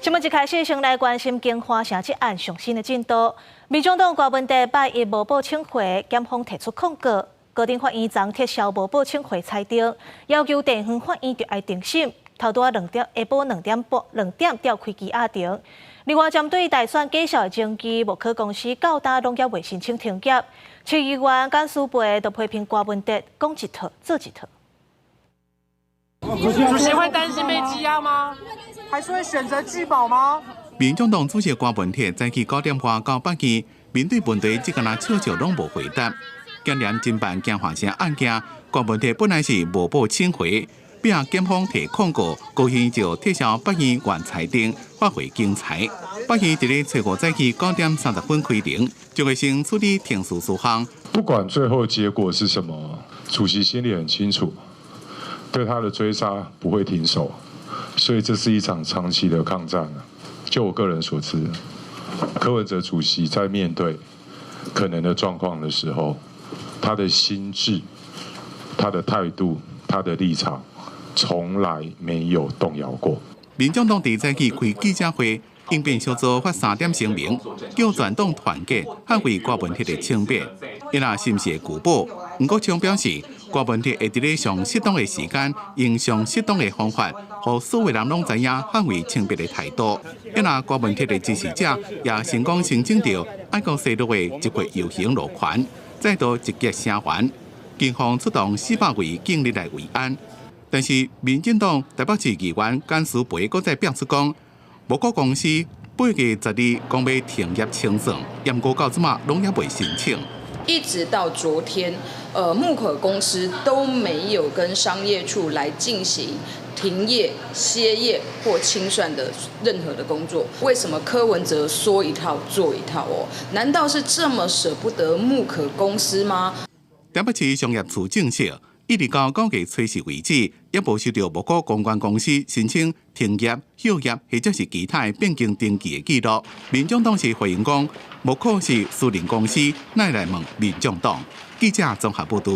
新闻一开始，先来关心金华城这案上新的进度。民众党郭文德8日无报请回，检方提出控告。高等法院昨撤销无报请回裁定，要求地方法院就要定审。头拄下2点2点调开羁押庭。另外，针对大选计小的证据，木科公司较大农业未申请停业，市议员简书培就批评郭文德讲一套做一套。主席会担心被羁押吗？还是会选择拒保吗？民众党主席郭文铁早起9点半到8点，面对问题只敢若笑笑拢无回答。检廉侦办金华城案件，郭文铁本来是无报请回，并检方提控告，高院就撤销8院原裁定，发回经裁。8院伫咧初5早起9点30分开庭，就会先处理庭事事项。不管最后结果是什么，主席心里很清楚，对他的追杀不会停手。所以这是一场长期的抗战。就我个人所知，柯文哲主席在面对可能的状况的时候，他的心智、他的态度、他的立场，从来没有动摇过。民众党伫早起开记者会，应变小组发3点声明，叫全党团结捍卫郭文铁的清白。伊若是毋是会拒保？吴国昌表示，郭文铁会伫咧上适当的时间，用上适当的方法，让所有人拢知影捍卫清白的态度。伊若郭文铁的支持者也成功申请到爱国西路的1月游行路权，再度集结声援，警方出动400位警力来维安。但是，民进党台北市议员简书培阁再表示讲，木科公司8月12日讲要停业清算，延过到即马拢也未申请。一直到昨天，木可公司都没有跟商业处来进行停业、歇业或清算的任何的工作。为什么柯文哲说一套做一套哦？难道是这么舍不得木可公司吗？台北市商业处证实，一直到9月初4为止，也无收到木科公关公司申请停业、休业或者是其他变更登记的记录。民众党是回应讲，木科是私人公司，乃来问民众党。记者综合报道。